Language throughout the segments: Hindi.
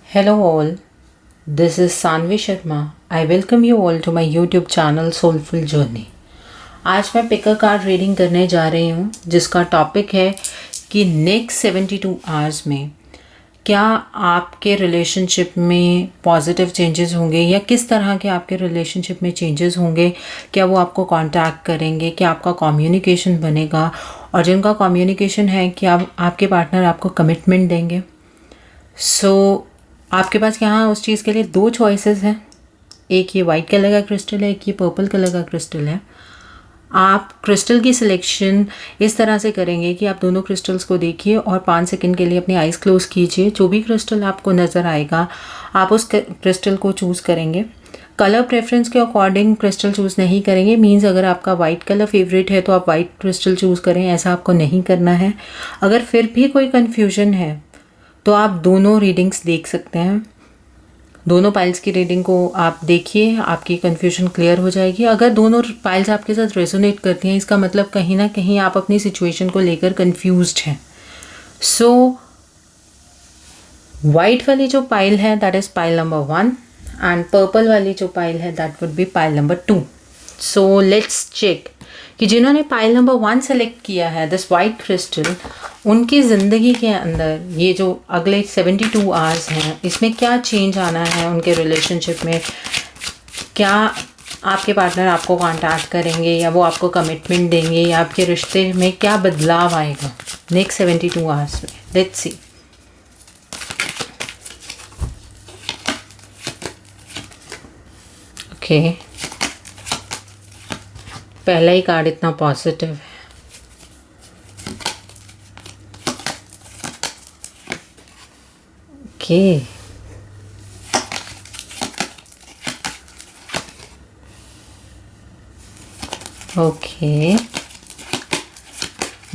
Hello all, this is Sanvi Sharma. I welcome you all to my YouTube channel Soulful Journey. आज मैं पिक अ कार्ड रीडिंग करने जा रही हूँ जिसका टॉपिक है कि नेक्स्ट 72 आवर्स में क्या आपके रिलेशनशिप में पॉजिटिव चेंजेस होंगे या किस तरह के आपके रिलेशनशिप में चेंजेस होंगे। क्या वो आपको कांटेक्ट करेंगे, क्या आपका कम्युनिकेशन बनेगा, और जिनका कम्युनिकेशन है कि आपके पार्टनर आपको कमिटमेंट देंगे। आपके पास यहाँ उस चीज़ के लिए दो चॉइसेस हैं, एक ये वाइट कलर का क्रिस्टल है, एक ये पर्पल कलर का क्रिस्टल है। आप क्रिस्टल की सिलेक्शन इस तरह से करेंगे कि आप दोनों क्रिस्टल्स को देखिए और 5 सेकंड के लिए अपनी आइज़ क्लोज कीजिए। जो भी क्रिस्टल आपको नज़र आएगा आप उस क्रिस्टल को चूज़ करेंगे। कलर प्रेफरेंस के अकॉर्डिंग क्रिस्टल चूज़ नहीं करेंगे। मींस अगर आपका वाइट कलर फेवरेट है तो आप वाइट क्रिस्टल चूज़ करें, ऐसा आपको नहीं करना है। अगर फिर भी कोई कन्फ्यूजन है तो आप दोनों रीडिंग्स देख सकते हैं। दोनों पाइल्स की रीडिंग को आप देखिए, आपकी कन्फ्यूजन क्लियर हो जाएगी। अगर दोनों पाइल्स आपके साथ रेजोनेट करती हैं, इसका मतलब कहीं ना कहीं आप अपनी सिचुएशन को लेकर कन्फ्यूज्ड हैं। वाइट वाली जो पाइल है that is pile number 1 and purple वाली जो पाइल है that would be pile number 2। So let's check कि जिन्होंने पाइल नंबर 1 सेलेक्ट किया है दिस वाइट क्रिस्टल, उनकी ज़िंदगी के अंदर ये जो अगले 72 आवर्स हैं इसमें क्या चेंज आना है उनके रिलेशनशिप में। क्या आपके पार्टनर आपको कांटेक्ट करेंगे या वो आपको कमिटमेंट देंगे या आपके रिश्ते में क्या बदलाव आएगा नेक्स्ट 72 आवर्स में। Let's see. ओके, पहला ही कार्ड इतना पॉजिटिव है। ओके, ओके,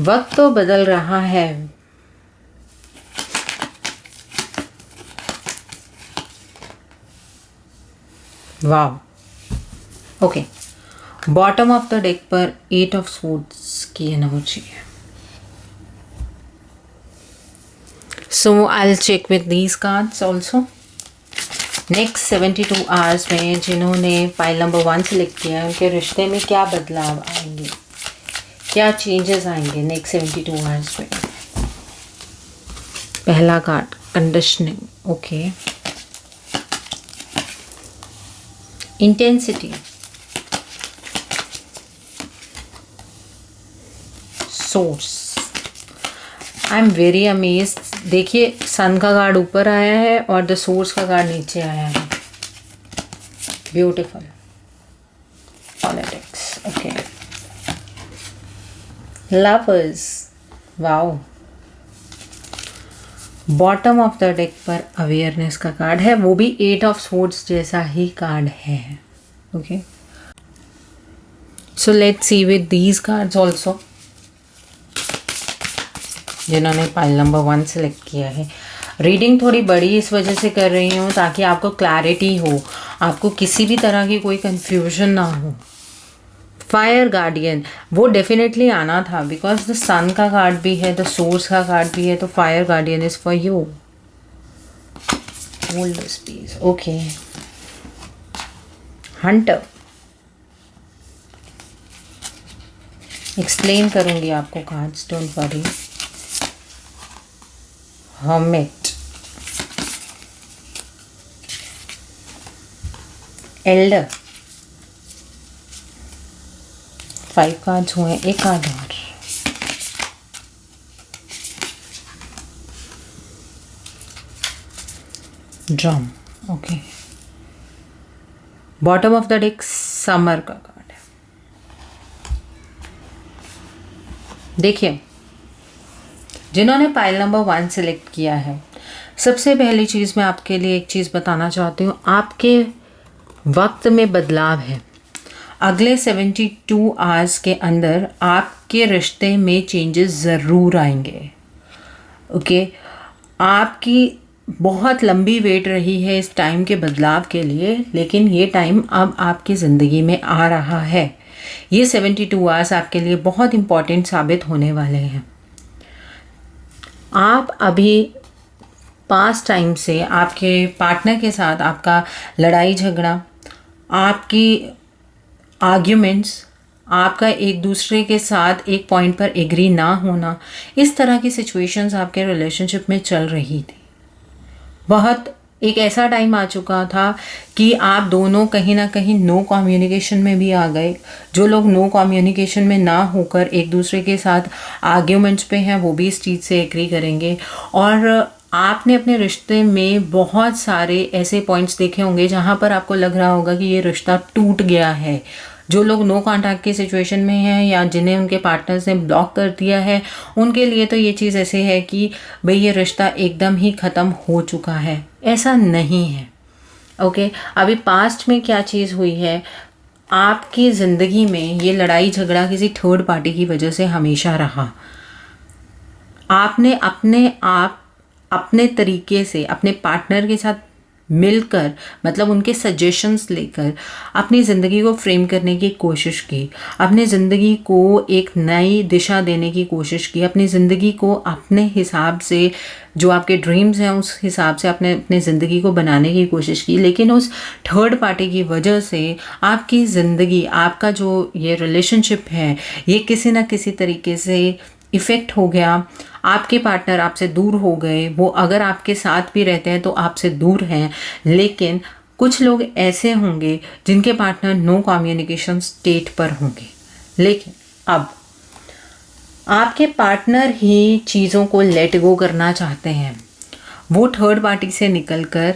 वक्त तो बदल रहा है। वाह, okay. Bottom of the deck पर 8 ऑफ स्वॉर्ड्स की एनर्जी है। So I will check with these cards also. Next 72 hours में जिन्होंने पाइल नंबर 1 सेलेक्ट किया है उनके रिश्ते में क्या बदलाव आएंगे, क्या चेंजेस आएंगे नेक्स्ट 72 आवर्स में। पहला card conditioning, okay. Intensity, source. I am very amazed. देखिए, सन का कार्ड ऊपर आया है और द सोर्स का कार्ड नीचे आया है। Beautiful. Politics, okay. Lovers, wow. Bottom of the deck पर अवेयरनेस का कार्ड है, वो भी 8 ऑफ स्वॉर्ड्स जैसा ही कार्ड है। Okay, so let's see with these cards also. जिन्होंने पाइल नंबर 1 सेलेक्ट किया है, रीडिंग थोड़ी बड़ी इस वजह से कर रही हूँ ताकि आपको क्लैरिटी हो, आपको किसी भी तरह की कोई कंफ्यूजन ना हो। फायर गार्डियन, वो डेफिनेटली आना था बिकॉज द सन का कार्ड भी है, द सोर्स का कार्ड भी है, तो fire guardian is for you. Hold this piece, okay. Hunter, explain करूंगी आपको cards, don't worry. hermit, elder, 5 cards हुए, एक कार्ड और। Drum, okay. Bottom of the deck summer का कार्ड है। देखिए, जिन्होंने पाइल नंबर 1 सेलेक्ट किया है, सबसे पहली चीज़ मैं आपके लिए एक चीज़ बताना चाहती हूँ, आपके वक्त में बदलाव है। अगले 72 आवर्स के अंदर आपके रिश्ते में चेंजेस ज़रूर आएंगे। ओके, आपकी बहुत लंबी वेट रही है इस टाइम के बदलाव के लिए, लेकिन ये टाइम अब आपकी ज़िंदगी में आ रहा है। ये 72 आवर्स आपके लिए बहुत इम्पॉर्टेंट साबित होने वाले हैं। आप अभी पास्ट टाइम से आपके पार्टनर के साथ आपका लड़ाई झगड़ा, आपकी आर्ग्यूमेंट्स, आपका एक दूसरे के साथ एक पॉइंट पर एग्री ना होना, इस तरह की सिचुएशंस आपके रिलेशनशिप में चल रही थी। बहुत एक ऐसा टाइम आ चुका था कि आप दोनों कहीं ना कहीं नो कम्युनिकेशन में भी आ गए। जो लोग नो कम्युनिकेशन में ना होकर एक दूसरे के साथ आर्ग्यूमेंट्स पे हैं वो भी इस चीज़ से एग्री करेंगे। और आपने अपने रिश्ते में बहुत सारे ऐसे पॉइंट्स देखे होंगे जहाँ पर आपको लग रहा होगा कि ये रिश्ता टूट गया है। जो लोग नो कॉन्टैक्ट की सिचुएशन में हैं या जिन्हें उनके पार्टनर्स ने ब्लॉक कर दिया है, उनके लिए तो ये चीज़ ऐसे है कि भाई ये रिश्ता एकदम ही ख़त्म हो चुका है। ऐसा नहीं है। ओके, अभी पास्ट में क्या चीज़ हुई है, आपकी ज़िंदगी में ये लड़ाई झगड़ा किसी थर्ड पार्टी की वजह से हमेशा रहा। आपने अपने तरीके से अपने पार्टनर के साथ मिलकर, मतलब उनके सजेशंस लेकर अपनी ज़िंदगी को फ्रेम करने की कोशिश की, अपनी ज़िंदगी को एक नई दिशा देने की कोशिश की, अपनी ज़िंदगी को अपने हिसाब से, जो आपके ड्रीम्स हैं उस हिसाब से अपने ज़िंदगी को बनाने की कोशिश की। लेकिन उस थर्ड पार्टी की वजह से आपकी ज़िंदगी, आपका जो ये रिलेशनशिप है, ये किसी न किसी तरीके से इफ़ेक्ट हो गया। आपके पार्टनर आपसे दूर हो गए। वो अगर आपके साथ भी रहते हैं तो आपसे दूर हैं। लेकिन कुछ लोग ऐसे होंगे जिनके पार्टनर नो कम्युनिकेशन स्टेट पर होंगे। लेकिन अब आपके पार्टनर ही चीज़ों को लेट गो करना चाहते हैं। वो थर्ड पार्टी से निकलकर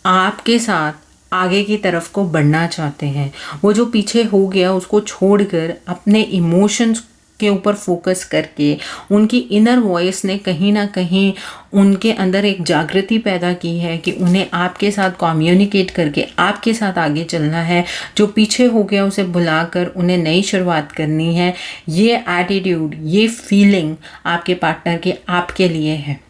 आपके साथ आगे की तरफ को बढ़ना चाहते हैं। वो जो पीछे हो गया उसको छोड़कर अपने इमोशंस के ऊपर फोकस करके, उनकी इनर वॉइस ने कहीं ना कहीं उनके अंदर एक जागृति पैदा की है कि उन्हें आपके साथ कम्युनिकेट करके आपके साथ आगे चलना है। जो पीछे हो गया उसे बुलाकर उन्हें नई शुरुआत करनी है। ये एटीट्यूड, ये फीलिंग आपके पार्टनर की आपके लिए है।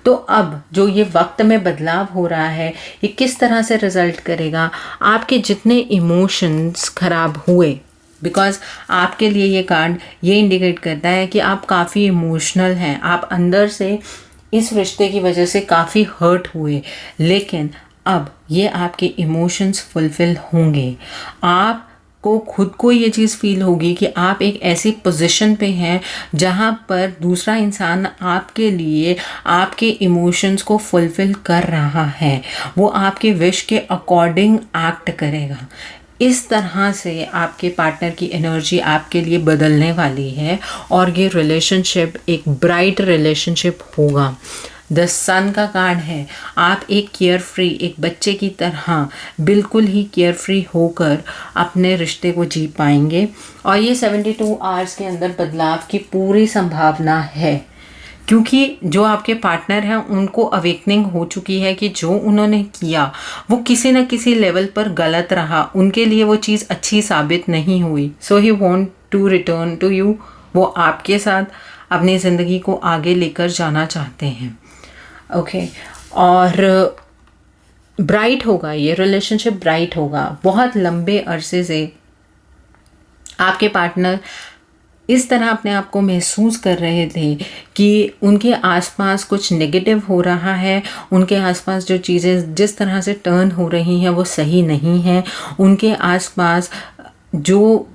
तो अब जो ये वक्त में बदलाव हो रहा है, ये किस तरह से रिजल्ट करेगा? आपके जितने इमोशंस खराब हुए, बिकॉज आपके लिए ये कार्ड ये इंडिकेट करता है कि आप काफ़ी इमोशनल हैं, आप अंदर से इस रिश्ते की वजह से काफ़ी हर्ट हुए। लेकिन अब ये आपके इमोशंस फुलफिल होंगे। आपको खुद को ये चीज़ फील होगी कि आप एक ऐसी पोजीशन पे हैं जहाँ पर दूसरा इंसान आपके लिए आपके इमोशंस को फुलफिल कर रहा है। वो आपके विश के अकॉर्डिंग एक्ट करेगा। इस तरह से आपके पार्टनर की एनर्जी आपके लिए बदलने वाली है और ये रिलेशनशिप एक ब्राइट रिलेशनशिप होगा। द सन का कार्ड है। आप एक केयर फ्री, एक बच्चे की तरह बिल्कुल ही केयर फ्री होकर अपने रिश्ते को जी पाएंगे और ये 72 आवर्स के अंदर बदलाव की पूरी संभावना है। क्योंकि जो आपके पार्टनर हैं उनको अवेकनिंग हो चुकी है कि जो उन्होंने किया वो किसी न किसी लेवल पर गलत रहा, उनके लिए वो चीज़ अच्छी साबित नहीं हुई। So he want to return to you. वो आपके साथ अपनी ज़िंदगी को आगे लेकर जाना चाहते हैं। ओके, और ब्राइट होगा ये रिलेशनशिप, ब्राइट होगा। बहुत लंबे अरसे से आपके पार्टनर इस तरह अपने आप को महसूस कर रहे थे कि उनके आसपास कुछ नेगेटिव हो रहा है, उनके आसपास जो चीज़ें जिस तरह से टर्न हो रही हैं वो सही नहीं है, उनके आसपास जो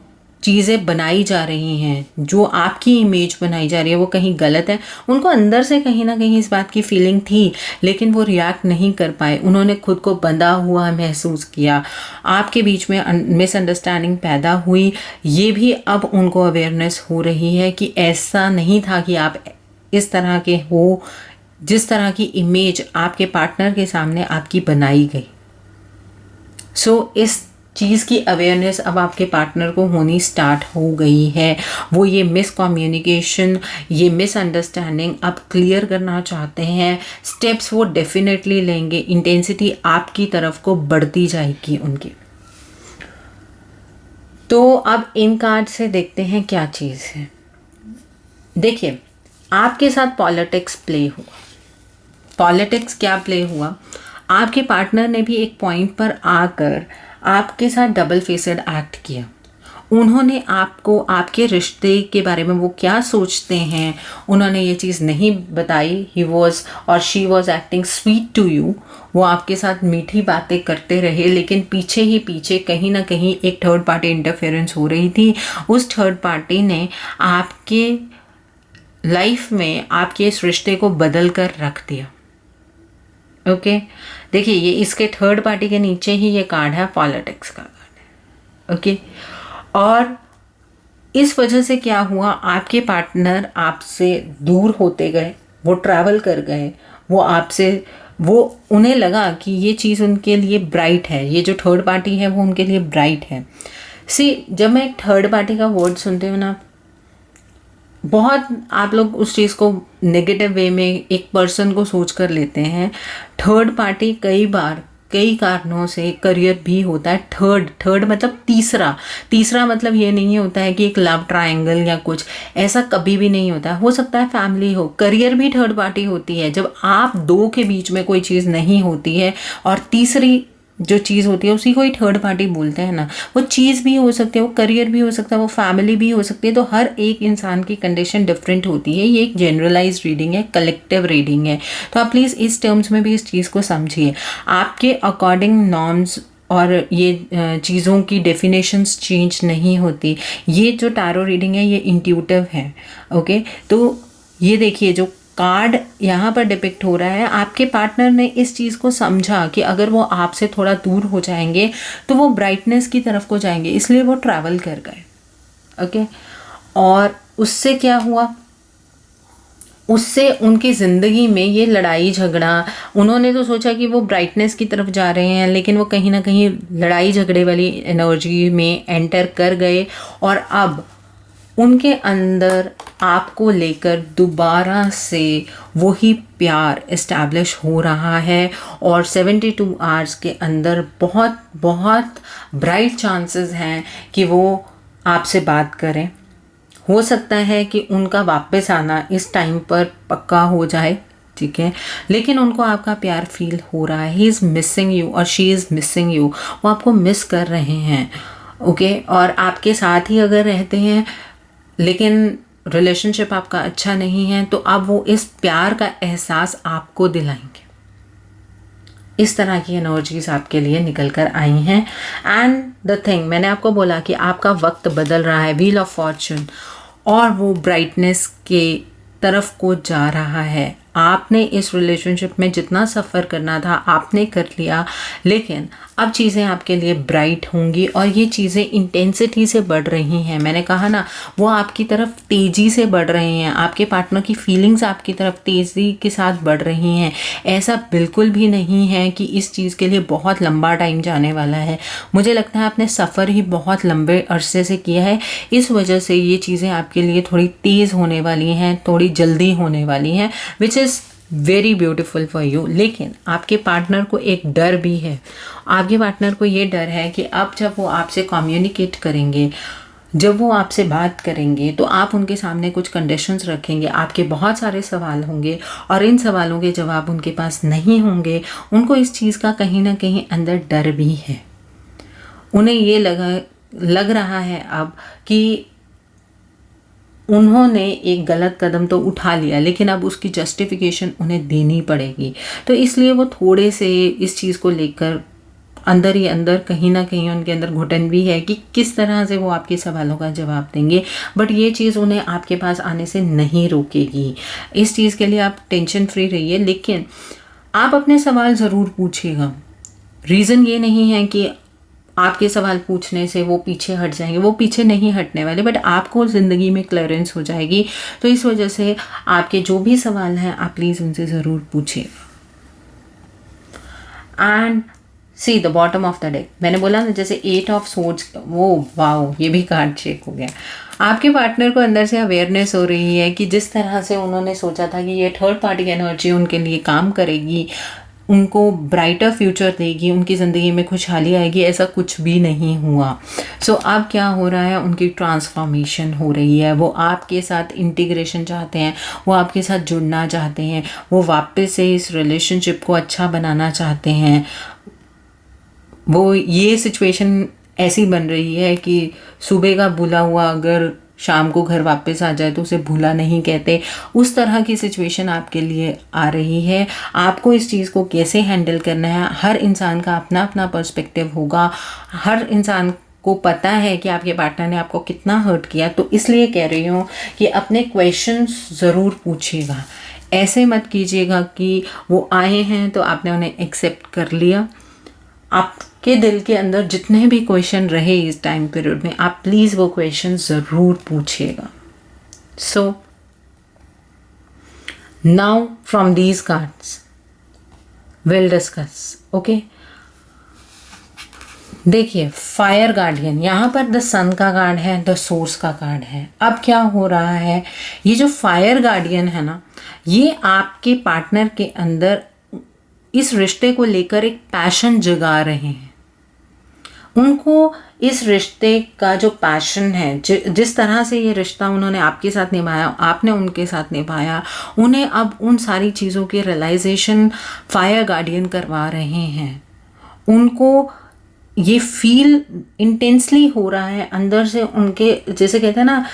चीज़ें बनाई जा रही हैं, जो आपकी इमेज बनाई जा रही है वो कहीं गलत है। उनको अंदर से कहीं ना कहीं इस बात की फीलिंग थी, लेकिन वो रिएक्ट नहीं कर पाए। उन्होंने खुद को बंधा हुआ महसूस किया, आपके बीच में मिसअंडरस्टैंडिंग पैदा हुई। ये भी अब उनको अवेयरनेस हो रही है कि ऐसा नहीं था कि आप इस तरह के हो, जिस तरह की इमेज आपके पार्टनर के सामने आपकी बनाई गई। सो इस चीज़ की अवेयरनेस अब आपके पार्टनर को होनी स्टार्ट हो गई है। वो ये मिसकम्युनिकेशन, ये मिसअंडरस्टैंडिंग अब क्लियर करना चाहते हैं। स्टेप्स वो डेफिनेटली लेंगे। इंटेंसिटी आपकी तरफ को बढ़ती जाएगी उनकी। तो अब इन कार्ड से देखते हैं क्या चीज़ है। देखिए, आपके साथ पॉलिटिक्स प्ले हुआ। पॉलिटिक्स क्या प्ले हुआ? आपके पार्टनर ने भी एक पॉइंट पर आकर आपके साथ डबल फेसेड एक्ट किया। उन्होंने आपको आपके रिश्ते के बारे में वो क्या सोचते हैं उन्होंने ये चीज़ नहीं बताई. ही वॉज और she was acting sweet to you. वो आपके साथ मीठी बातें करते रहे, लेकिन पीछे ही पीछे कहीं ना कहीं एक थर्ड पार्टी इंटरफेरेंस हो रही थी. उस थर्ड पार्टी ने आपके लाइफ में आपके इस रिश्ते को बदल कर रख दिया. ओके देखिए, ये इसके थर्ड पार्टी के नीचे ही ये कार्ड है, पॉलिटिक्स का कार्ड है. ओके और इस वजह से क्या हुआ, आपके पार्टनर आपसे दूर होते गए, वो ट्रैवल कर गए, वो आपसे वो उन्हें लगा कि ये चीज़ उनके लिए ब्राइट है, ये जो थर्ड पार्टी है वो उनके लिए ब्राइट है. सी जब मैं एक थर्ड पार्टी का वर्ड सुनती हूँ ना, बहुत आप लोग उस चीज़ को नेगेटिव वे में एक पर्सन को सोच कर लेते हैं. थर्ड पार्टी कई बार कई कारणों से करियर भी होता है. थर्ड मतलब तीसरा मतलब ये नहीं होता है कि एक लव ट्रायंगल या कुछ ऐसा कभी भी नहीं होता है. हो सकता है फैमिली हो, करियर भी थर्ड पार्टी होती है. जब आप दो के बीच में कोई चीज़ नहीं होती है और तीसरी जो चीज़ होती है उसी को ही थर्ड पार्टी बोलते हैं ना. वो चीज़ भी हो सकती है, वो करियर भी हो सकता है, वो फैमिली भी हो सकती है. तो हर एक इंसान की कंडीशन डिफरेंट होती है. ये एक जनरलाइज रीडिंग है, कलेक्टिव रीडिंग है. तो आप प्लीज़ इस टर्म्स में भी इस चीज़ को समझिए. आपके अकॉर्डिंग नॉर्म्स और ये चीज़ों की डेफिनेशंस चेंज नहीं होती. ये जो टैरो रीडिंग है ये इंट्यूटिव है. ओके तो ये देखिए जो कार्ड यहाँ पर डिपिक्ट हो रहा है, आपके पार्टनर ने इस चीज़ को समझा कि अगर वो आपसे थोड़ा दूर हो जाएंगे तो वो ब्राइटनेस की तरफ को जाएंगे, इसलिए वो ट्रैवल कर गए. ओके और उससे क्या हुआ, उससे उनकी ज़िंदगी में ये लड़ाई झगड़ा, उन्होंने तो सोचा कि वो ब्राइटनेस की तरफ जा रहे हैं, लेकिन वो कहीं ना कहीं लड़ाई झगड़े वाली एनर्जी में एंटर कर गए. और अब उनके अंदर आपको लेकर दोबारा से वही प्यार इस्टेब्लिश हो रहा है. और 72 आवर्स के अंदर बहुत बहुत ब्राइट चांसेस हैं कि वो आपसे बात करें. हो सकता है कि उनका वापस आना इस टाइम पर पक्का हो जाए, ठीक है, लेकिन उनको आपका प्यार फील हो रहा है. ही इज़ मिसिंग यू और शी इज़ मिसिंग यू. वो आपको मिस कर रहे हैं. ओके और आपके साथ ही अगर रहते हैं लेकिन रिलेशनशिप आपका अच्छा नहीं है, तो अब वो इस प्यार का एहसास आपको दिलाएंगे. इस तरह की एनर्जीज आपके लिए निकल कर आई हैं. एंड द थिंग, मैंने आपको बोला कि आपका वक्त बदल रहा है, व्हील ऑफ फॉर्चून, और वो ब्राइटनेस के तरफ को जा रहा है. आपने इस रिलेशनशिप में जितना सफ़र करना था आपने कर लिया, लेकिन अब चीज़ें आपके लिए ब्राइट होंगी और ये चीज़ें इंटेंसिटी से बढ़ रही हैं. मैंने कहा ना, वो आपकी तरफ तेज़ी से बढ़ रहे हैं. आपके पार्टनर की फीलिंग्स आपकी तरफ तेज़ी के साथ बढ़ रही हैं. ऐसा बिल्कुल भी नहीं है कि इस चीज़ के लिए बहुत लंबा टाइम जाने वाला है. मुझे लगता है आपने सफ़र ही बहुत लंबे अरसे से किया है, इस वजह से ये चीज़ें आपके लिए थोड़ी तेज़ होने वाली हैं, थोड़ी जल्दी होने वाली हैं, which is very beautiful for you. लेकिन आपके पार्टनर को एक डर भी है. आपके पार्टनर को ये डर है कि अब जब वो आपसे कम्युनिकेट करेंगे, जब वो आपसे बात करेंगे, तो आप उनके सामने कुछ कंडीशंस रखेंगे, आपके बहुत सारे सवाल होंगे और इन सवालों के जवाब उनके पास नहीं होंगे. उनको इस चीज़ का कहीं ना कहीं अंदर डर भी है. उन्हें ये लग रहा है अब कि उन्होंने एक गलत कदम तो उठा लिया, लेकिन अब उसकी जस्टिफिकेशन उन्हें देनी पड़ेगी. तो इसलिए वो थोड़े से इस चीज़ को लेकर अंदर ही अंदर कहीं ना कहीं उनके अंदर घुटन भी है कि किस तरह से वो आपके सवालों का जवाब देंगे. बट ये चीज़ उन्हें आपके पास आने से नहीं रोकेगी. इस चीज़ के लिए आप टेंशन फ्री रहिए, लेकिन आप अपने सवाल ज़रूर पूछिएगा. रीज़न ये नहीं है कि आपके सवाल पूछने से वो पीछे हट जाएंगे, वो पीछे नहीं हटने वाले, बट आपको ज़िंदगी में क्लियरेंस हो जाएगी. तो इस वजह से आपके जो भी सवाल हैं आप प्लीज़ उनसे ज़रूर पूछिएगा. And see the bottom of the deck, मैंने बोला ना जैसे 8 ऑफ सोर्ड्स, वो वाओ, ये भी कार्ड चेक हो गया. आपके पार्टनर को अंदर से अवेयरनेस हो रही है कि जिस तरह से उन्होंने सोचा था कि ये थर्ड पार्टी एनर्जी उनके लिए काम करेगी, उनको ब्राइटर फ्यूचर देगी, उनकी ज़िंदगी में खुशहाली आएगी, ऐसा कुछ भी नहीं हुआ. सो अब क्या हो रहा है, उनकी ट्रांसफॉर्मेशन हो रही है. वो आपके साथ इंटीग्रेशन चाहते हैं, वो आपके साथ जुड़ना चाहते हैं, वो वापस से इस रिलेशनशिप को अच्छा बनाना चाहते हैं. वो ये सिचुएशन ऐसी बन रही है कि सुबह का भूला हुआ अगर शाम को घर वापस आ जाए तो उसे भूला नहीं कहते, उस तरह की सिचुएशन आपके लिए आ रही है। आपको इस चीज़ को कैसे हैंडल करना है, हर इंसान का अपना अपना पर्सपेक्टिव होगा। हर इंसान को पता है कि आपके पार्टनर ने आपको कितना हर्ट किया, तो इसलिए कह रही हूँ कि अपने क्वेश्चंस ज़रूर पूछिएगा। ऐसे मत कीजिएगा कि वो आए हैं तो आपने उन्हें एक्सेप्ट कर लिया। आपके दिल के अंदर जितने भी क्वेश्चन रहे इस टाइम पीरियड में, आप प्लीज़ वो क्वेश्चन ज़रूर पूछिएगा। So now from these cards will discuss. Okay, देखिए फायर गार्डियन, यहाँ पर द सन का कार्ड है, द सोर्स का कार्ड है। अब क्या हो रहा है, ये जो फायर गार्डियन है ना, ये आपके पार्टनर के अंदर इस रिश्ते को लेकर एक पैशन जगा रहे हैं। उनको इस रिश्ते का जो पैशन है, जिस तरह से ये रिश्ता उन्होंने आपके साथ निभाया, आपने उनके साथ निभाया, उन्हें अब उन सारी चीज़ों के रियलाइजेशन फायर गार्डियन करवा रहे हैं। उनको ये फील इंटेंसली हो रहा है अंदर से, उनके जैसे कहते हैं ना,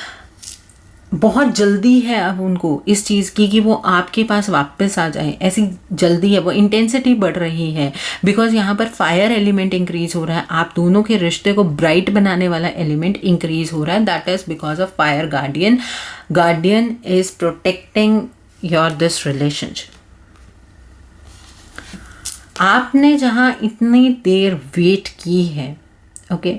बहुत जल्दी है अब उनको इस चीज़ की कि वो आपके पास वापस आ जाए, ऐसी जल्दी है, वो इंटेंसिटी बढ़ रही है। बिकॉज यहाँ पर फायर एलिमेंट इंक्रीज हो रहा है, आप दोनों के रिश्ते को ब्राइट बनाने वाला एलिमेंट इंक्रीज हो रहा है। That is because of fire guardian. Guardian is protecting your this relationship. आपने जहाँ इतनी देर वेट की है, ओके,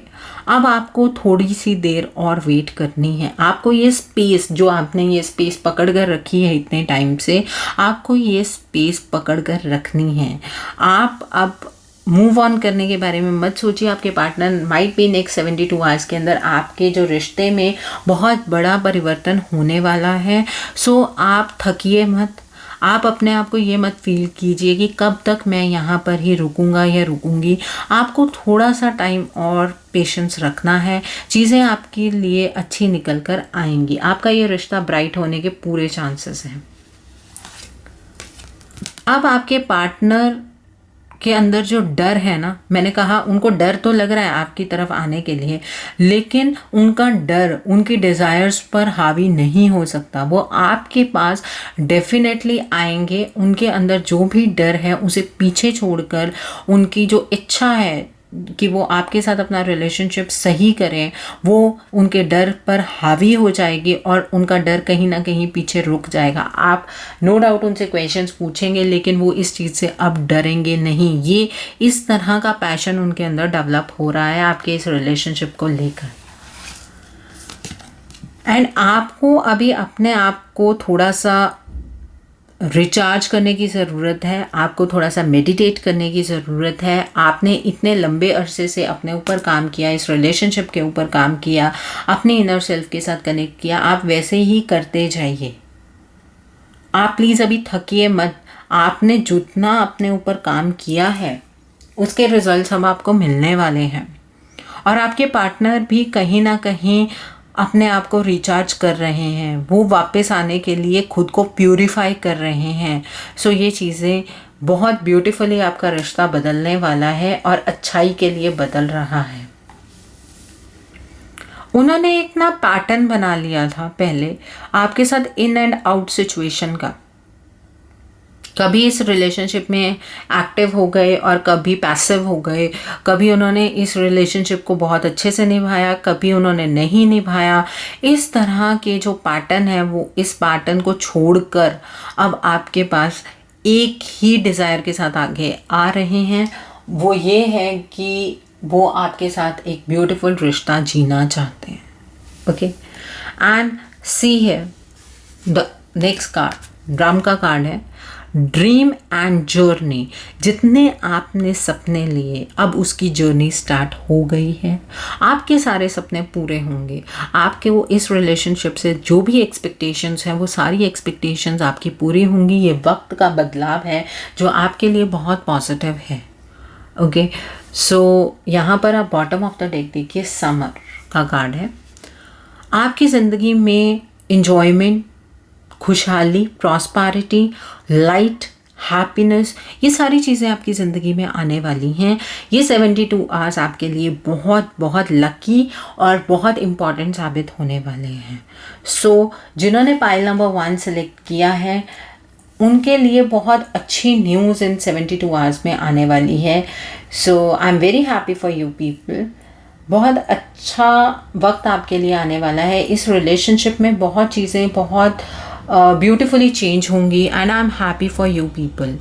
अब आपको थोड़ी सी देर और वेट करनी है। आपको ये स्पेस, जो आपने ये स्पेस पकड़ कर रखी है इतने टाइम से, आपको ये स्पेस पकड़ कर रखनी है। आप अब मूव ऑन करने के बारे में मत सोचिए। आपके partner might be next 72 hours के अंदर आपके जो रिश्ते में बहुत बड़ा परिवर्तन होने वाला है। सो आप थकिए मत। आप अपने आप को ये मत फील कीजिए कि कब तक मैं यहाँ पर ही रुकूंगा या रुकूंगी। आपको थोड़ा सा टाइम और पेशेंस रखना है। चीज़ें आपके लिए अच्छी निकल कर आएंगी। आपका ये रिश्ता ब्राइट होने के पूरे चांसेस हैं। अब आपके पार्टनर के अंदर जो डर है ना, मैंने कहा उनको डर तो लग रहा है आपकी तरफ आने के लिए, लेकिन उनका डर उनकी डिज़ायर्स पर हावी नहीं हो सकता। वो आपके पास डेफिनेटली आएंगे। उनके अंदर जो भी डर है उसे पीछे छोड़कर उनकी जो इच्छा है कि वो आपके साथ अपना रिलेशनशिप सही करें, वो उनके डर पर हावी हो जाएगी और उनका डर कहीं ना कहीं पीछे रुक जाएगा। आप नो डाउट उनसे क्वेश्चंस पूछेंगे, लेकिन वो इस चीज़ से अब डरेंगे नहीं। ये इस तरह का पैशन उनके अंदर डेवलप हो रहा है आपके इस रिलेशनशिप को लेकर। एंड आपको अभी अपने आप को थोड़ा सा रिचार्ज करने की ज़रूरत है। आपको थोड़ा सा मेडिटेट करने की ज़रूरत है। आपने इतने लंबे अरसे से अपने ऊपर काम किया, इस रिलेशनशिप के ऊपर काम किया, अपने इनर सेल्फ के साथ कनेक्ट किया। आप वैसे ही करते जाइए। आप प्लीज़ अभी थकिए मत। आपने जितना अपने ऊपर काम किया है उसके रिजल्ट्स अब आपको मिलने वाले हैं। और आपके पार्टनर भी कहीं ना कहीं अपने आप को रिचार्ज कर रहे हैं। वो वापस आने के लिए खुद को प्यूरिफाई कर रहे हैं। सो ये चीज़ें बहुत ब्यूटीफुली आपका रिश्ता बदलने वाला है और अच्छाई के लिए बदल रहा है। उन्होंने एक ना पैटर्न बना लिया था पहले आपके साथ इन एंड आउट सिचुएशन का। कभी इस रिलेशनशिप में एक्टिव हो गए और कभी पैसिव हो गए। कभी उन्होंने इस रिलेशनशिप को बहुत अच्छे से निभाया, कभी उन्होंने नहीं निभाया। इस तरह के जो पैटर्न है, वो इस पैटर्न को छोड़कर अब आपके पास एक ही डिज़ायर के साथ आगे आ रहे हैं। वो ये है कि वो आपके साथ एक ब्यूटीफुल रिश्ता जीना चाहते हैं। ओके, एंड सी है द नेक्स्ट कार्ड, ड्रम का कार्ड है, ड्रीम एंड जर्नी। जितने आपने सपने लिए, अब उसकी जर्नी स्टार्ट हो गई है। आपके सारे सपने पूरे होंगे। आपके वो इस रिलेशनशिप से जो भी एक्सपेक्टेशंस हैं, वो सारी एक्सपेक्टेशंस आपकी पूरी होंगी। ये वक्त का बदलाव है जो आपके लिए बहुत पॉजिटिव है। ओके, सो यहाँ पर आप बॉटम ऑफ द डेक देखिए, समर का कार्ड है। आपकी ज़िंदगी में इंजॉयमेंट, खुशहाली, प्रॉस्पेरिटी, लाइट, हैप्पीनेस, ये सारी चीज़ें आपकी ज़िंदगी में आने वाली हैं। ये 72 आवर्स आपके लिए बहुत बहुत लकी और बहुत इम्पॉर्टेंट साबित होने वाले हैं। सो जिन्होंने पाइल नंबर 1 सेलेक्ट किया है उनके लिए बहुत अच्छी न्यूज़ इन 72 आवर्स में आने वाली है। So I am very happy for you people. बहुत अच्छा वक्त आपके लिए आने वाला है। इस रिलेशनशिप में बहुत चीज़ें बहुत ब्यूटीफुली चेंज होंगी and I am happy for you people.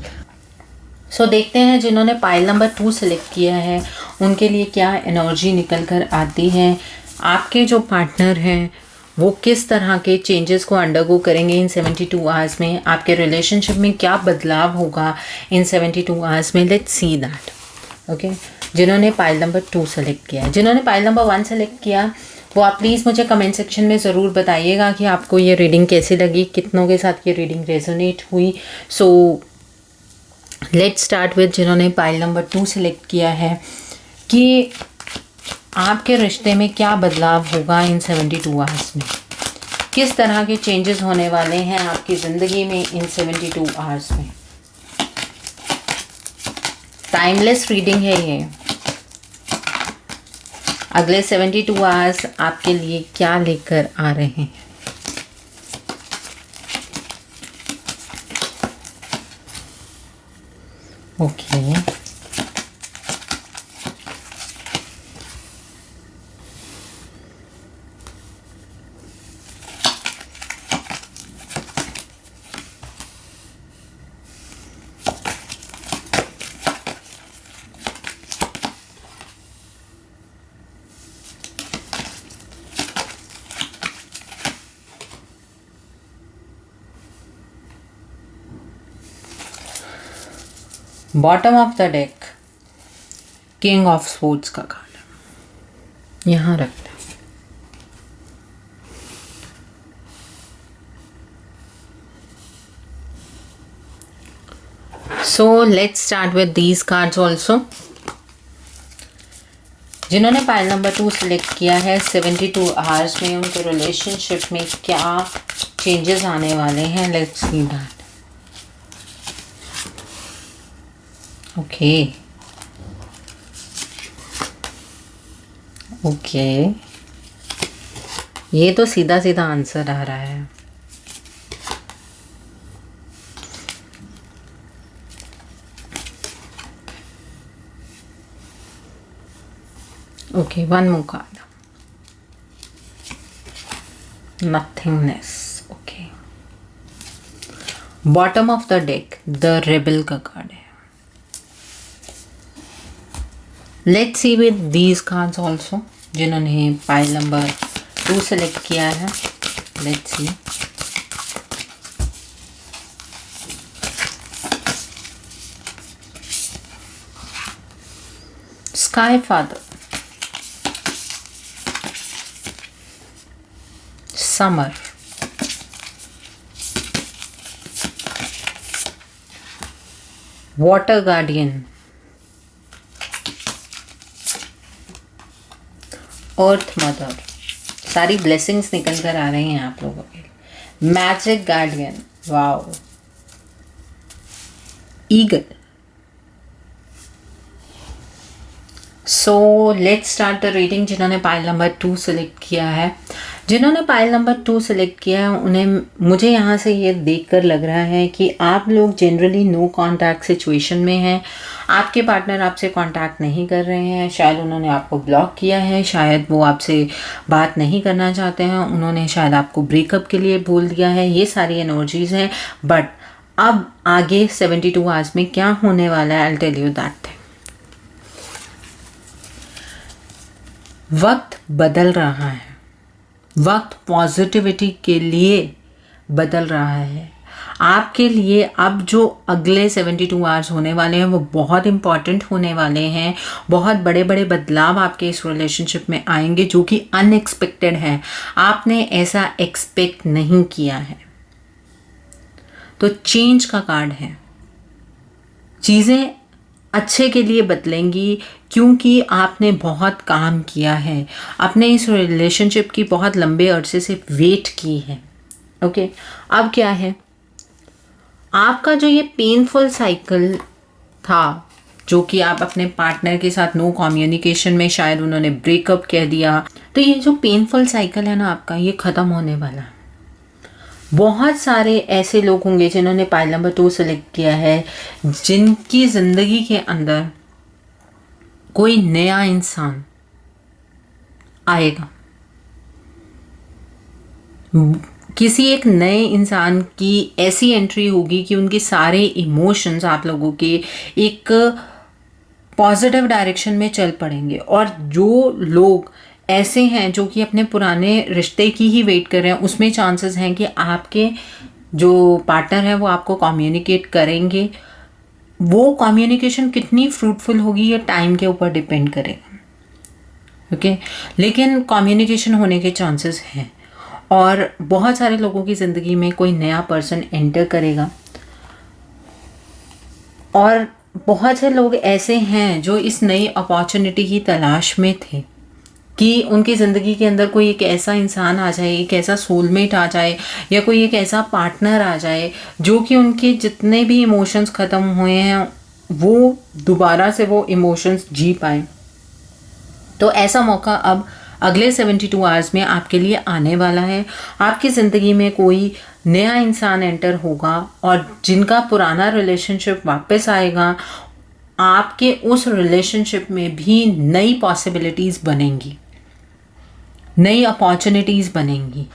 So देखते हैं जिन्होंने पाइल नंबर 2 सेलेक्ट किया है उनके लिए क्या एनर्जी निकल कर आती है। आपके जो पार्टनर हैं वो किस तरह के चेंजेस को अंडरगो करेंगे इन 72 आवर्स में, आपके रिलेशनशिप में क्या बदलाव होगा इन 72 आवर्स में। Let's see that. ओके, जिन्होंने पाइल नंबर 2 सेलेक्ट किया है, जिन्होंने पाइल नंबर 1 सेलेक्ट किया वो आप प्लीज़ मुझे कमेंट सेक्शन में ज़रूर बताइएगा कि आपको ये रीडिंग कैसी लगी, कितनों के साथ ये रीडिंग रेजोनेट हुई। सो लेट्स स्टार्ट विद जिन्होंने पाइल नंबर 2 सेलेक्ट किया है कि आपके रिश्ते में क्या बदलाव होगा इन 72 आवर्स में, किस तरह के चेंजेस होने वाले हैं आपकी ज़िंदगी में इन 72 आवर्स में। टाइमलेस रीडिंग है ये। अगले 72 आवर्स आपके लिए क्या लेकर आ रहे हैं। Okay, bottom of the deck king of sports का कार्ड यहाँ रखते हैं। So let's start with these cards also. जिन्होंने पाइल नंबर 2 सेलेक्ट किया है 72 आवर्स में उनके रिलेशनशिप में क्या चेंजेस आने वाले हैं। Let's see that. Okay okay, ये तो सीधा सीधा आंसर आ रहा है। Okay, one more card, nothingness. Okay, bottom of the deck the rebel का कार्ड है। Let's see with these cards also जिन्होंने पाइल नंबर 2 सेलेक्ट किया है। Let's see. Sky father, summer, water guardian, earth mother. सारी ब्लेसिंग्स निकल कर आ रही हैं आप लोगों के। Magic guardian, wow, eagle. So let's start the reading. जिन्होंने पाइल नंबर 2 सेलेक्ट किया है, जिन्होंने पाइल नंबर 2 सेलेक्ट किया है उन्हें, मुझे यहाँ से ये देखकर लग रहा है कि आप लोग जनरली नो कांटेक्ट सिचुएशन में हैं। आपके पार्टनर आपसे कांटेक्ट नहीं कर रहे हैं, शायद उन्होंने आपको ब्लॉक किया है, शायद वो आपसे बात नहीं करना चाहते हैं, उन्होंने शायद आपको ब्रेकअप के लिए बोल दिया है। ये सारी एनर्जीज हैं। बट अब आगे 72 आवर्स में क्या होने वाला है, I will tell you that thing. वक्त बदल रहा है, वक्त पॉजिटिविटी के लिए बदल रहा है आपके लिए। अब जो अगले 72 आवर्स होने वाले हैं वो बहुत इम्पॉर्टेंट होने वाले हैं। बहुत बड़े बड़े बदलाव आपके इस रिलेशनशिप में आएंगे जो कि अनएक्सपेक्टेड है, आपने ऐसा एक्सपेक्ट नहीं किया है। तो चेंज का कार्ड है। चीज़ें अच्छे के लिए बदलेंगी क्योंकि आपने बहुत काम किया है, आपने इस रिलेशनशिप की बहुत लंबे अरसे से वेट की है। ओके, अब क्या है, आपका जो ये पेनफुल साइकिल था, जो कि आप अपने पार्टनर के साथ नो कम्युनिकेशन में शायद उन्होंने ब्रेकअप कह दिया, तो ये जो पेनफुल साइकिल है ना आपका, ये ख़त्म होने वाला है। बहुत सारे ऐसे लोग होंगे जिन्होंने पाइल नंबर 2 सेलेक्ट किया है, जिनकी ज़िंदगी के अंदर कोई नया इंसान आएगा। किसी एक नए इंसान की ऐसी एंट्री होगी कि उनके सारे इमोशंस आप लोगों के एक पॉजिटिव डायरेक्शन में चल पड़ेंगे। और जो लोग ऐसे हैं जो कि अपने पुराने रिश्ते की ही वेट कर रहे हैं, उसमें चांसेस हैं कि आपके जो पार्टनर है वो आपको कम्युनिकेट करेंगे। वो कम्युनिकेशन कितनी फ्रूटफुल होगी ये टाइम के ऊपर डिपेंड करेगा, ओके लेकिन कम्युनिकेशन होने के चांसेस हैं। और बहुत सारे लोगों की ज़िंदगी में कोई नया पर्सन एंटर करेगा। और बहुत से लोग ऐसे हैं जो इस नई अपॉर्चुनिटी की तलाश में थे कि उनकी ज़िंदगी के अंदर कोई एक ऐसा इंसान आ जाए, एक ऐसा सोलमेट आ जाए, या कोई एक ऐसा पार्टनर आ जाए जो कि उनके जितने भी इमोशंस ख़त्म हुए हैं वो दोबारा से वो इमोशंस जी पाए। तो ऐसा मौका अब अगले 72 आवर्स में आपके लिए आने वाला है। आपकी ज़िंदगी में कोई नया इंसान एंटर होगा और जिनका पुराना रिलेशनशिप वापस आएगा। आपके उस रिलेशनशिप में भी नई पॉसिबिलिटीज़ बनेंगी, नई अपॉर्चुनिटीज़ बनेंगी,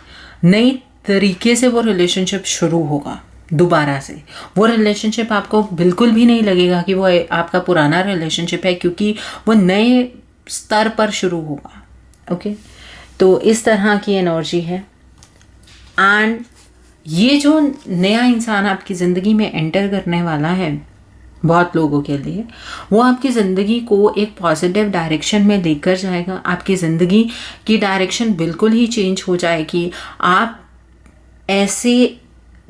नई तरीके से वो रिलेशनशिप शुरू होगा दोबारा से। वो रिलेशनशिप आपको बिल्कुल भी नहीं लगेगा कि वो आपका पुराना रिलेशनशिप है, क्योंकि वो नए स्तर पर शुरू होगा, ओके तो इस तरह की एनर्जी है। एंड ये जो नया इंसान आपकी ज़िंदगी में एंटर करने वाला है बहुत लोगों के लिए, वो आपकी ज़िंदगी को एक पॉजिटिव डायरेक्शन में लेकर जाएगा। आपकी ज़िंदगी की डायरेक्शन बिल्कुल ही चेंज हो जाएगी। आप ऐसे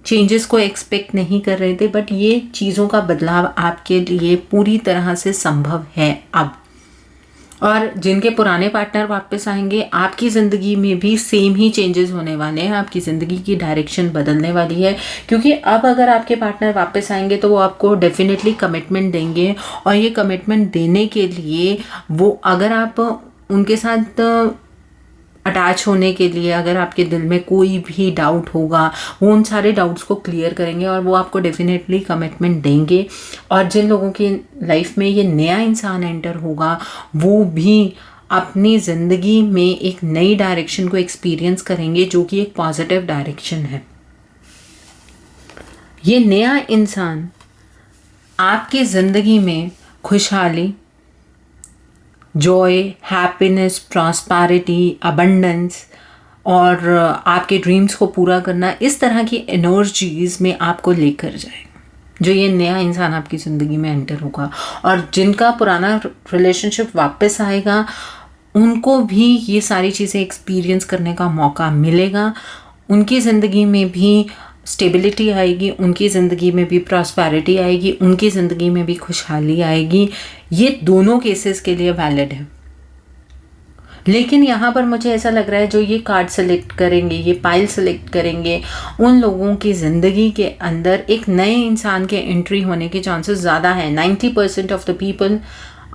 चेंजेस को एक्सपेक्ट नहीं कर रहे थे, बट ये चीज़ों का बदलाव आपके लिए पूरी तरह से संभव है अब। और जिनके पुराने पार्टनर वापस आएंगे, आपकी ज़िंदगी में भी सेम ही चेंजेस होने वाले हैं। आपकी ज़िंदगी की डायरेक्शन बदलने वाली है, क्योंकि अब अगर आपके पार्टनर वापस आएंगे तो वो आपको डेफिनेटली कमिटमेंट देंगे। और ये कमिटमेंट देने के लिए वो, अगर आप उनके साथ अटैच होने के लिए अगर आपके दिल में कोई भी डाउट होगा, वो उन सारे डाउट्स को क्लियर करेंगे और वो आपको डेफिनेटली कमिटमेंट देंगे। और जिन लोगों की लाइफ में ये नया इंसान एंटर होगा, वो भी अपनी ज़िंदगी में एक नई डायरेक्शन को एक्सपीरियंस करेंगे, जो कि एक पॉजिटिव डायरेक्शन है। ये नया इंसान आपकी ज़िंदगी में खुशहाली, जॉय, हैप्पीनेस, प्रॉस्पेरिटी, अबंडेंस और आपके ड्रीम्स को पूरा करना, इस तरह की एनर्जीज में आपको लेकर जाएगा जो ये नया इंसान आपकी ज़िंदगी में एंटर होगा। और जिनका पुराना रिलेशनशिप वापस आएगा, उनको भी ये सारी चीज़ें एक्सपीरियंस करने का मौका मिलेगा। उनकी ज़िंदगी में भी स्टेबिलिटी आएगी, उनकी ज़िंदगी में भी प्रॉस्पेरिटी आएगी, उनकी ज़िंदगी में भी खुशहाली आएगी। ये दोनों केसेस के लिए वैलिड है। लेकिन यहाँ पर मुझे ऐसा लग रहा है जो ये कार्ड सेलेक्ट करेंगे, ये पाइल सेलेक्ट करेंगे, उन लोगों की ज़िंदगी के अंदर एक नए इंसान के एंट्री होने के चांसेस ज़्यादा है। 90% ऑफ द पीपल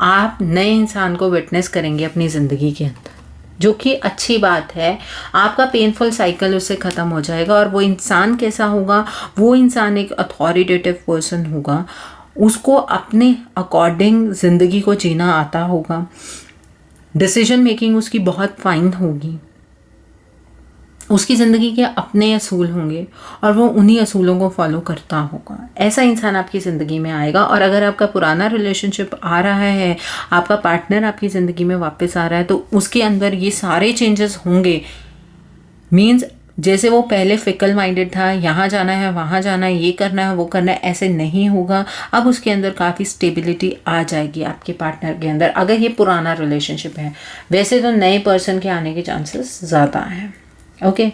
आप नए इंसान को विटनेस करेंगे अपनी ज़िंदगी के अंदर, जो कि अच्छी बात है। आपका पेनफुल साइकिल उससे ख़त्म हो जाएगा। और वो इंसान कैसा होगा? वो इंसान एक अथॉरिटेटिव पर्सन होगा, उसको अपने अकॉर्डिंग ज़िंदगी को जीना आता होगा, डिसीजन मेकिंग उसकी बहुत फाइन होगी, उसकी ज़िंदगी के अपने असूल होंगे और वो उन्हीं असूलों को फॉलो करता होगा। ऐसा इंसान आपकी ज़िंदगी में आएगा। और अगर आपका पुराना रिलेशनशिप आ रहा है, आपका पार्टनर आपकी ज़िंदगी में वापस आ रहा है, तो उसके अंदर ये सारे चेंजेस होंगे। मीन्स जैसे वो पहले फिकल माइंडेड था, यहाँ जाना है, वहाँ जाना है, ये करना है, वो करना है, ऐसे नहीं होगा। अब उसके अंदर काफ़ी स्टेबिलिटी आ जाएगी आपके पार्टनर के अंदर, अगर ये पुराना रिलेशनशिप है। वैसे तो नए पर्सन के आने के चांसेस ज़्यादा हैं, ओके।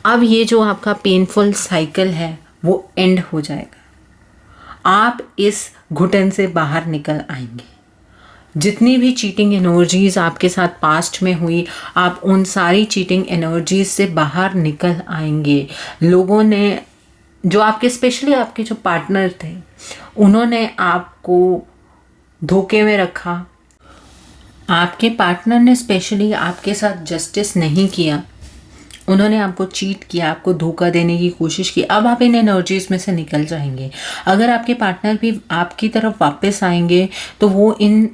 अब ये जो आपका पेनफुल साइकिल है वो एंड हो जाएगा। आप इस घुटन से बाहर निकल आएंगे। जितनी भी चीटिंग एनर्जीज आपके साथ पास्ट में हुई, आप उन सारी चीटिंग एनर्जीज से बाहर निकल आएंगे। लोगों ने जो आपके स्पेशली आपके जो पार्टनर थे उन्होंने आपको धोखे में रखा, आपके पार्टनर ने स्पेशली आपके साथ जस्टिस नहीं किया, उन्होंने आपको चीट किया, आपको धोखा देने की कोशिश की। अब आप इन एनर्जीज में से निकल जाएंगे। अगर आपके पार्टनर भी आपकी तरफ वापस आएंगे तो वो इन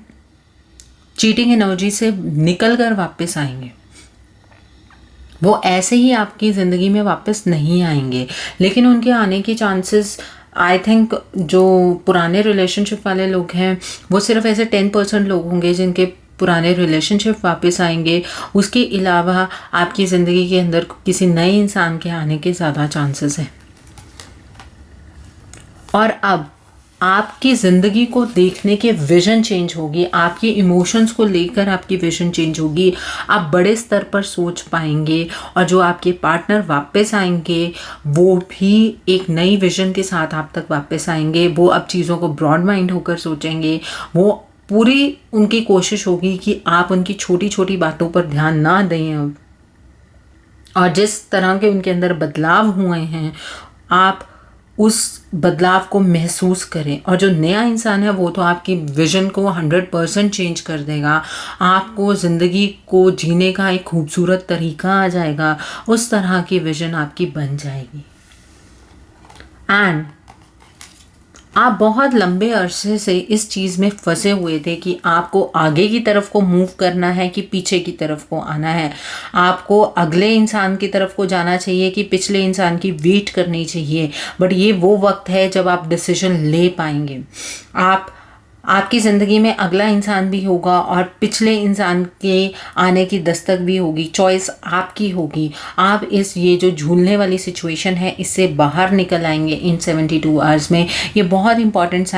चीटिंग एनर्जी से निकल कर वापस आएंगे। वो ऐसे ही आपकी ज़िंदगी में वापस नहीं आएंगे, लेकिन उनके आने के चांसेस आई थिंक जो पुराने रिलेशनशिप वाले लोग हैं वो सिर्फ ऐसे 10% लोग होंगे जिनके पुराने रिलेशनशिप वापस आएंगे। उसके अलावा आपकी ज़िंदगी के अंदर किसी नए इंसान के आने के ज़्यादा चांसेस हैं। और अब आपकी ज़िंदगी को देखने के विज़न चेंज होगी, आपके इमोशंस को लेकर आपकी विज़न चेंज होगी। आप बड़े स्तर पर सोच पाएंगे और जो आपके पार्टनर वापस आएंगे वो भी एक नई विज़न के साथ आप तक वापस आएंगे। वो अब चीज़ों को ब्रॉड माइंड होकर सोचेंगे। वो पूरी उनकी कोशिश होगी कि आप उनकी छोटी छोटी बातों पर ध्यान ना दें अब। और जिस तरह के उनके अंदर बदलाव हुए हैं आप उस बदलाव को महसूस करें। और जो नया इंसान है वो तो आपकी विज़न को 100% चेंज कर देगा। आपको ज़िंदगी को जीने का एक खूबसूरत तरीका आ जाएगा। उस तरह की विज़न आपकी बन जाएगी। एंड आप बहुत लंबे अरसे से इस चीज़ में फंसे हुए थे कि आपको आगे की तरफ को मूव करना है कि पीछे की तरफ को आना है। आपको अगले इंसान की तरफ को जाना चाहिए कि पिछले इंसान की वेट करनी चाहिए। बट ये वो वक्त है जब आप डिसीजन ले पाएंगे। आपकी ज़िंदगी में अगला इंसान भी होगा और पिछले इंसान के आने की दस्तक भी होगी। चॉइस आपकी होगी। आप इस ये जो झूलने वाली सिचुएशन है इससे बाहर निकल आएंगे इन 72 आवर्स में। ये बहुत इंपॉर्टेंट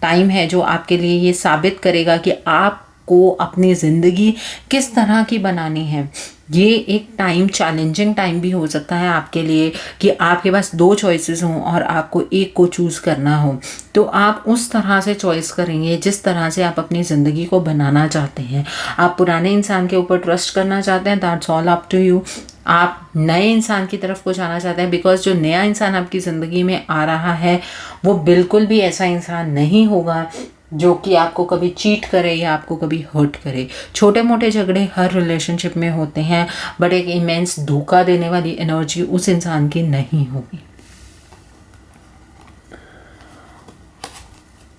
टाइम है जो आपके लिए ये साबित करेगा कि आपको अपनी ज़िंदगी किस तरह की बनानी है। ये एक टाइम चैलेंजिंग टाइम भी हो सकता है आपके लिए कि आपके पास 2 चॉइसेस हों और आपको एक को चूज़ करना हो। तो आप उस तरह से चॉइस करेंगे जिस तरह से आप अपनी ज़िंदगी को बनाना चाहते हैं। आप पुराने इंसान के ऊपर ट्रस्ट करना चाहते हैं, that's all up to you. आप नए इंसान की तरफ को जाना चाहते हैं बिकॉज जो नया इंसान आपकी ज़िंदगी में आ रहा है वो बिल्कुल भी ऐसा इंसान नहीं होगा जो कि आपको कभी चीट करे या आपको कभी हर्ट करे। छोटे मोटे झगड़े हर रिलेशनशिप में होते हैं बट एक इमेंस धोखा देने वाली एनर्जी उस इंसान की नहीं होगी।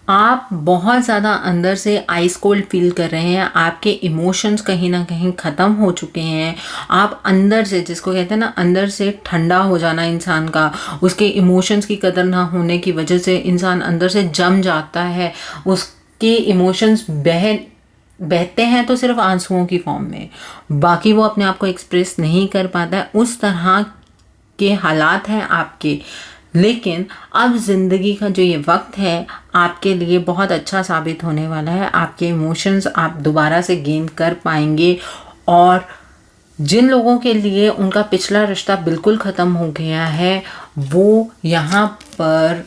आप बहुत ज़्यादा अंदर से आइस कोल्ड फील कर रहे हैं। आपके इमोशंस कहीं ना कहीं ख़त्म हो चुके हैं। आप अंदर से, जिसको कहते हैं ना अंदर से ठंडा हो जाना इंसान का, उसके इमोशंस की कदर ना होने की वजह से इंसान अंदर से जम जाता है। उसके इमोशंस बहते हैं तो सिर्फ आंसुओं की फॉर्म में, बाकी वो अपने आप को एक्सप्रेस नहीं कर पाता है। उस तरह के हालात हैं आपके। लेकिन अब ज़िंदगी का जो ये वक्त है आपके लिए बहुत अच्छा साबित होने वाला है। आपके इमोशंस आप दोबारा से गेन कर पाएंगे। और जिन लोगों के लिए उनका पिछला रिश्ता बिल्कुल ख़त्म हो गया है वो यहाँ पर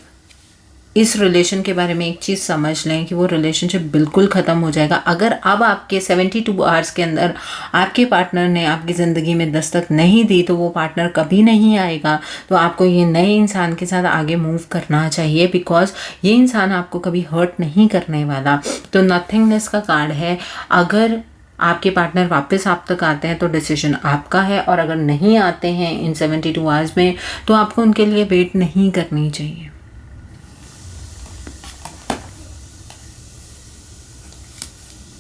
इस रिलेशन के बारे में एक चीज़ समझ लें कि वो रिलेशनशिप बिल्कुल ख़त्म हो जाएगा। अगर अब आपके 72 आवर्स के अंदर आपके पार्टनर ने आपकी ज़िंदगी में दस्तक नहीं दी तो वो पार्टनर कभी नहीं आएगा। तो आपको ये नए इंसान के साथ आगे मूव करना चाहिए बिकॉज ये इंसान आपको कभी हर्ट नहीं करने वाला। तो नथिंगनेस का कार्ड है। अगर आपके पार्टनर वापस आप तक आते हैं तो डिसीजन आपका है, और अगर नहीं आते हैं इन 72 आवर्स में तो आपको उनके लिए वेट नहीं करनी चाहिए।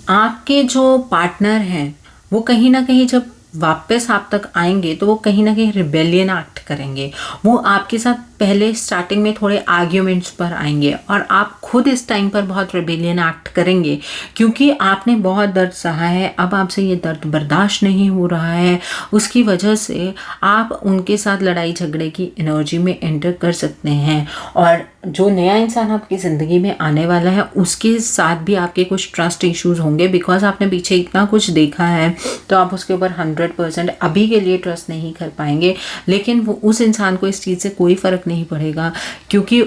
आपके जो पार्टनर हैं वो कहीं ना कहीं जब वापस आप तक आएंगे तो वो कहीं ना कहीं रिबेलियन एक्ट करेंगे। वो आपके साथ पहले स्टार्टिंग में थोड़े आर्ग्यूमेंट्स पर आएंगे और आप खुद इस टाइम पर बहुत रिबेलियन एक्ट करेंगे क्योंकि आपने बहुत दर्द सहा है। अब आपसे ये दर्द बर्दाश्त नहीं हो रहा है। उसकी वजह से आप उनके साथ लड़ाई झगड़े की एनर्जी में एंटर कर सकते हैं। और जो नया इंसान आपकी ज़िंदगी में आने वाला है उसके साथ भी आपके कुछ ट्रस्ट इश्यूज होंगे बिकॉज आपने पीछे इतना कुछ देखा है तो आप उसके ऊपर 100% अभी के लिए ट्रस्ट नहीं कर पाएंगे। लेकिन वो उस इंसान को इस चीज़ से कोई फ़र्क नहीं पड़ेगा क्योंकि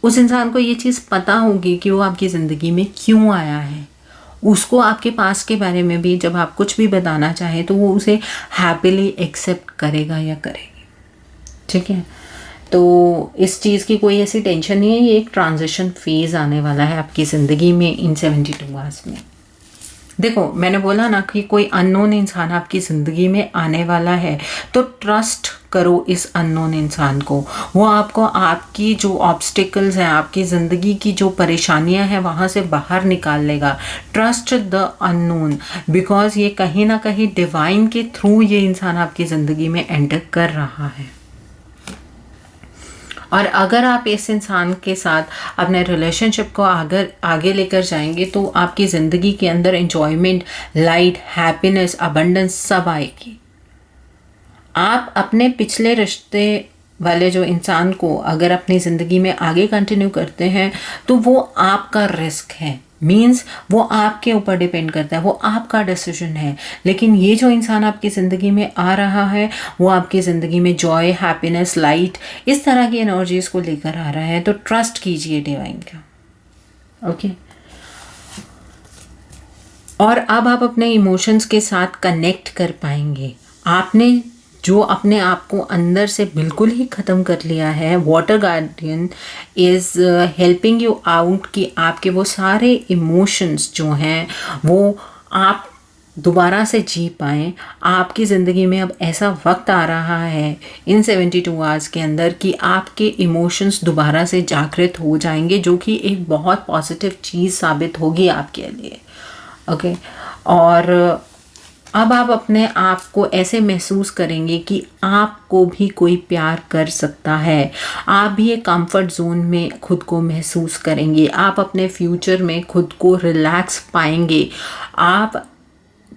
उस इंसान को ये चीज़ पता होगी कि वो आपकी ज़िंदगी में क्यों आया है। उसको आपके पास के बारे में भी जब आप कुछ भी बताना चाहें तो वो उसे हैप्पीली एक्सेप्ट करेगा या करेगी। ठीक है, तो इस चीज़ की कोई ऐसी टेंशन नहीं है, ये एक ट्रांजिशन फेज़ आने वाला है आपकी ज़िंदगी में इन 72 आवर्स में। देखो मैंने बोला ना कि कोई अननोन इंसान आपकी ज़िंदगी में आने वाला है, तो ट्रस्ट करो इस अननोन इंसान को। वो आपको आपकी जो ऑब्स्टिकल्स हैं, आपकी ज़िंदगी की जो परेशानियां हैं, वहाँ से बाहर निकाल लेगा। ट्रस्ट द अननोन, बिकॉज ये कहीं ना कहीं डिवाइन के थ्रू ये इंसान आपकी ज़िंदगी में एंटर कर रहा है। और अगर आप इस इंसान के साथ अपने रिलेशनशिप को आगे लेकर जाएंगे तो आपकी ज़िंदगी के अंदर एंजॉयमेंट, लाइट, हैप्पीनेस, अबंडेंस सब आएगी। आप अपने पिछले रिश्ते वाले जो इंसान को अगर अपनी ज़िंदगी में आगे कंटिन्यू करते हैं तो वो आपका रिस्क है, मीन्स वो आपके ऊपर डिपेंड करता है, वो आपका डिसीजन है। लेकिन ये जो इंसान आपकी ज़िंदगी में आ रहा है वो आपकी ज़िंदगी में जॉय, हैप्पीनेस, लाइट, इस तरह की एनर्जीज को लेकर आ रहा है। तो ट्रस्ट कीजिए डिवाइन का, ओके। और अब आप अपने इमोशंस के साथ कनेक्ट कर पाएंगे। आपने जो अपने आप को अंदर से बिल्कुल ही ख़त्म कर लिया है, water guardian is helping you out कि आपके वो सारे इमोशंस जो हैं वो आप दोबारा से जी पाएँ। आपकी ज़िंदगी में अब ऐसा वक्त आ रहा है इन 72 आवर्स के अंदर कि आपके इमोशंस दोबारा से जागृत हो जाएंगे, जो कि एक बहुत पॉजिटिव चीज़ साबित होगी आपके लिए, ओके। और अब आप अपने आप को ऐसे महसूस करेंगे कि आपको भी कोई प्यार कर सकता है। आप भी एक कंफर्ट जोन में खुद को महसूस करेंगे। आप अपने फ्यूचर में खुद को रिलैक्स पाएंगे। आप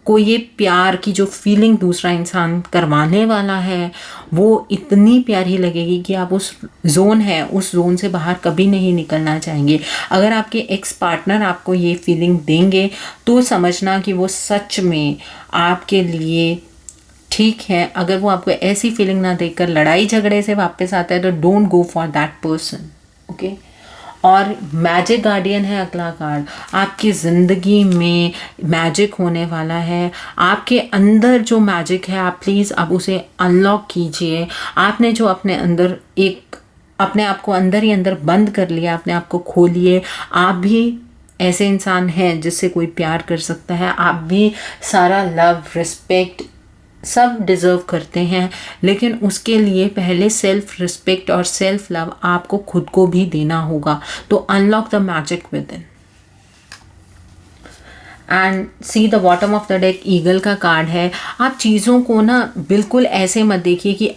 को ये प्यार की जो फीलिंग दूसरा इंसान करवाने वाला है वो इतनी प्यारी लगेगी कि आप उस जोन से बाहर कभी नहीं निकलना चाहेंगे। अगर आपके एक्स पार्टनर आपको ये फीलिंग देंगे तो समझना कि वो सच में आपके लिए ठीक है। अगर वो आपको ऐसी फीलिंग ना देकर लड़ाई झगड़े से वापस आता है तो don't go for that person, okay. और मैजिक गार्डियन है अगला कार्ड। आपकी ज़िंदगी में मैजिक होने वाला है। आपके अंदर जो मैजिक है आप प्लीज़ अब उसे अनलॉक कीजिए। आपने जो अपने अंदर अपने आप को अंदर ही अंदर बंद कर लिया, अपने आप को खोलिए। आप भी ऐसे इंसान हैं जिससे कोई प्यार कर सकता है। आप भी सारा लव, रिस्पेक्ट सब डिज़र्व करते हैं, लेकिन उसके लिए पहले सेल्फ रिस्पेक्ट और सेल्फ लव आपको खुद को भी देना होगा। तो unlock the magic with in. And see the bottom of the deck, eagle का कार्ड है। आप चीज़ों को ना बिल्कुल ऐसे मत देखिए कि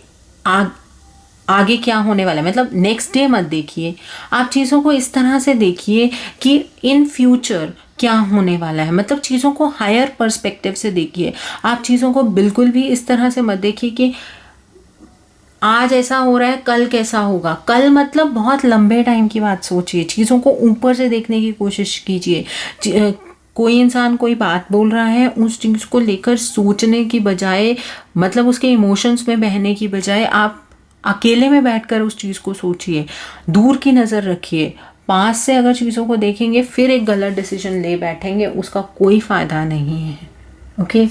आगे क्या होने वाला है, मतलब नेक्स्ट डे मत देखिए। आप चीज़ों को इस तरह से देखिए कि इन फ्यूचर क्या होने वाला है, मतलब चीज़ों को हायर पर्सपेक्टिव से देखिए। आप चीज़ों को बिल्कुल भी इस तरह से मत देखिए कि आज ऐसा हो रहा है कल कैसा होगा। कल मतलब बहुत लंबे टाइम की बात सोचिए। चीज़ों को ऊपर से देखने की कोशिश कीजिए। कोई इंसान कोई बात बोल रहा है, उस चीज़ को लेकर सोचने की बजाय, मतलब उसके इमोशंस में बहने की बजाय आप अकेले में बैठकर उस चीज़ को सोचिए। दूर की नज़र रखिए। पास से अगर चीज़ों को देखेंगे फिर एक गलत डिसीजन ले बैठेंगे, उसका कोई फ़ायदा नहीं है, ओके।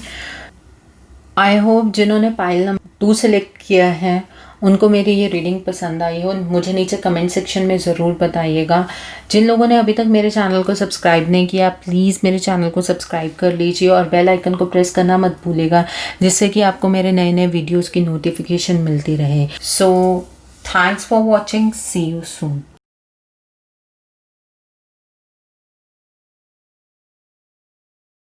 आई होप जिन्होंने पाइल नंबर 2 सेलेक्ट किया है उनको मेरी ये रीडिंग पसंद आई हो। मुझे नीचे कमेंट सेक्शन में ज़रूर बताइएगा। जिन लोगों ने अभी तक मेरे चैनल को सब्सक्राइब नहीं किया, प्लीज़ मेरे चैनल को सब्सक्राइब कर लीजिए और बेल आइकन को प्रेस करना मत भूलिएगा, जिससे कि आपको मेरे नए नए वीडियोज़ की नोटिफिकेशन मिलती रहे। So thanks for watching, see you soon.